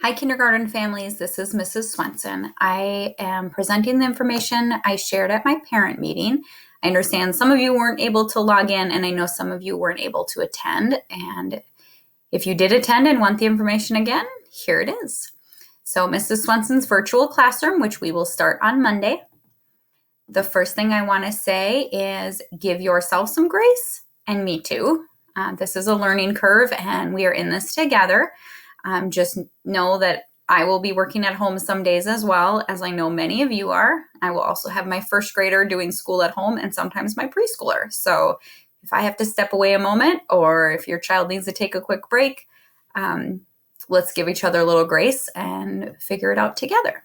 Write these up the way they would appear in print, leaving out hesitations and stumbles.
Hi, kindergarten families. This is Mrs. Swenson. I am presenting the information I shared at my parent meeting. I understand some of you weren't able to log in, and I know some of you weren't able to attend. And if you did attend and want the information again, here it is. So, Mrs. Swenson's virtual classroom, which we will start on Monday. The first thing I want to say is give yourself some grace, and me too. This is a learning curve, and we are in this together. Just know that I will be working at home some days as well, as I know many of you are. I will also have my first grader doing school at home and sometimes my preschooler. So if I have to step away a moment or if your child needs to take a quick break, let's give each other a little grace and figure it out together.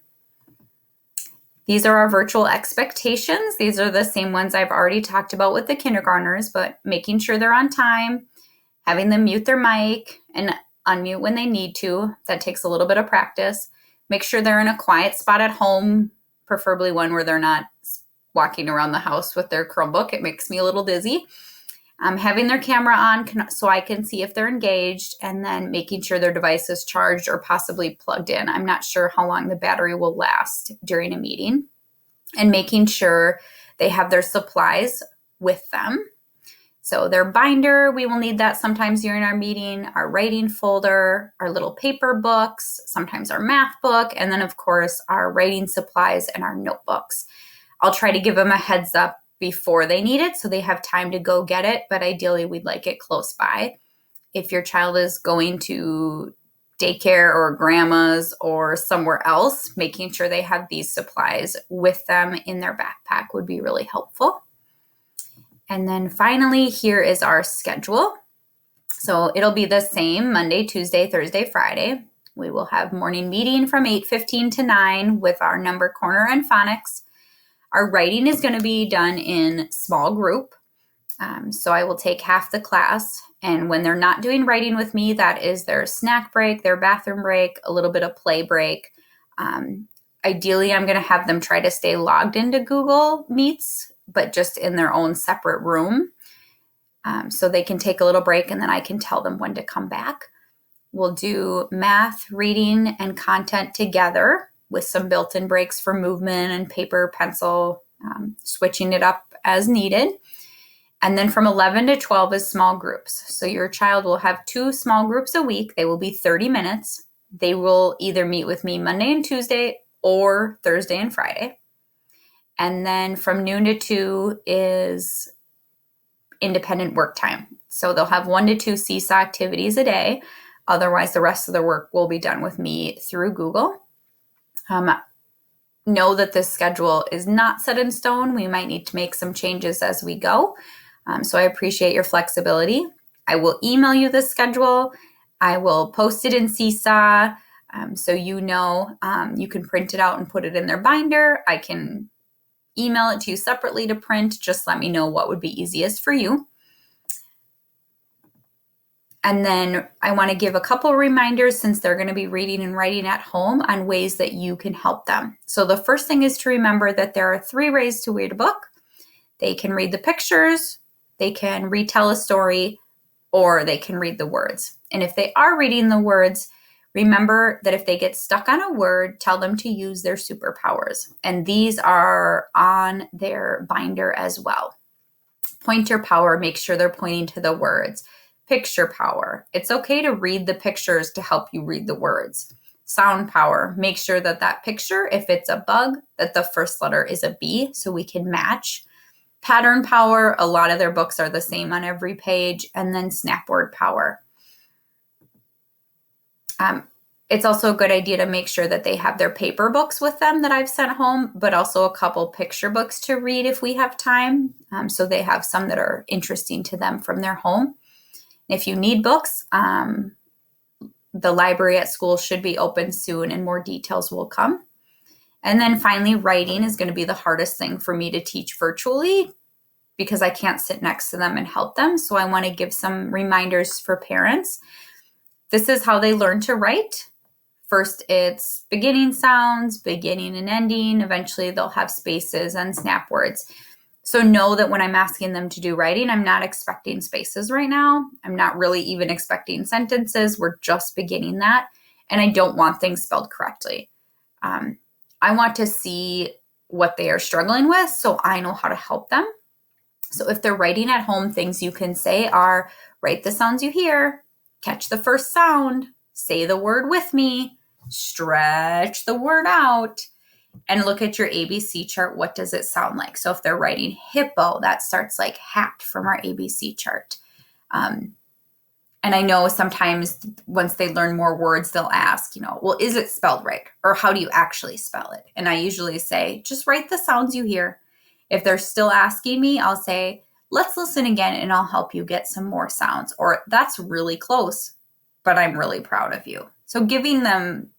These are our virtual expectations. These are the same ones I've already talked about with the kindergartners, but making sure they're on time, having them mute their mic and unmute when they need to. That takes a little bit of practice. Make sure they're in a quiet spot at home, preferably one where they're not walking around the house with their Chromebook. It makes me a little dizzy. Having their camera on so I can see if they're engaged, and then making sure their device is charged or possibly plugged in. I'm not sure how long the battery will last during a meeting. And making sure they have their supplies with them. So their binder, we will need that sometimes during our meeting, our writing folder, our little paper books, sometimes our math book, and then of course our writing supplies and our notebooks. I'll try to give them a heads up before they need it so they have time to go get it, but ideally we'd like it close by. If your child is going to daycare or grandma's or somewhere else, making sure they have these supplies with them in their backpack would be really helpful. And then finally, here is our schedule. So it'll be the same Monday, Tuesday, Thursday, Friday. We will have morning meeting from 8:15 to 9 with our number corner and phonics. Our writing is going to be done in small group. So I will take half the class. And when they're not doing writing with me, that is their snack break, their bathroom break, a little bit of play break. Ideally, I'm going to have them try to stay logged into Google Meets, but just in their own separate room. So they can take a little break and then I can tell them when to come back. We'll do math, reading, and content together with some built-in breaks for movement and paper, pencil, switching it up as needed. And then from 11 to 12 is small groups. So your child will have 2 small groups a week. They will be 30 minutes. They will either meet with me Monday and Tuesday or Thursday and Friday. And then from noon to 2 is independent work time. So they'll have 1 to 2 seesaw activities a day. Otherwise, the rest of the work will be done with me through Google. Know that this schedule is not set in stone. We might need to make some changes as we go. So I appreciate your flexibility. I will email you the schedule. I will post it in Seesaw. So you know, you can print it out and put it in their binder. I can email it to you separately to print. Just let me know what would be easiest for you. And then I want to give a couple reminders since they're going to be reading and writing at home on ways that you can help them. So the first thing is to remember that there are 3 ways to read a book. They can read the pictures, they can retell a story, or they can read the words. And if they are reading the words, remember that if they get stuck on a word, tell them to use their superpowers. And these are on their binder as well. Pointer power, make sure they're pointing to the words. Picture power. It's okay to read the pictures to help you read the words. Sound power. Make sure that that picture, if it's a bug, that the first letter is a B so we can match. Pattern power. A lot of their books are the same on every page. And then snap word power. It's also a good idea to make sure that they have their paper books with them that I've sent home, but also a couple picture books to read if we have time. So they have some that are interesting to them from their home. If you need books, the library at school should be open soon and more details will come. And then finally, writing is going to be the hardest thing for me to teach virtually because I can't sit next to them and help them. So I want to give some reminders for parents. This is how they learn to write. First, it's beginning sounds, beginning and ending. Eventually, they'll have spaces and snap words. So know that when I'm asking them to do writing, I'm not expecting spaces right now. I'm not really even expecting sentences. We're just beginning that. and I don't want things spelled correctly. I want to see what they are struggling with so I know how to help them. So if they're writing at home, things you can say are write the sounds you hear, catch the first sound, say the word with me, stretch the word out, and look at your ABC chart. What does it sound like? So if they're writing hippo, that starts like hat from our ABC chart. And I know sometimes once they learn more words, they'll ask, well, is it spelled right? Or how do you actually spell it? And I usually say, just write the sounds you hear. If they're still asking me, I'll say, let's listen again and I'll help you get some more sounds. Or that's really close, but I'm really proud of you. So giving them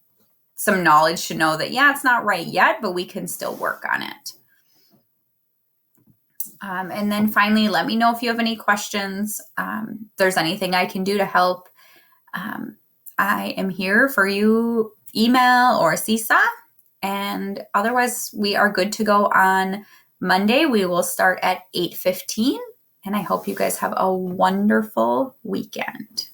some knowledge to know that, yeah, it's not right yet, but we can still work on it. And then finally, let me know if you have any questions. If there's anything I can do to help. I am here for you, email or Seesaw. And otherwise, we are good to go on Monday. We will start at 8:15. And I hope you guys have a wonderful weekend.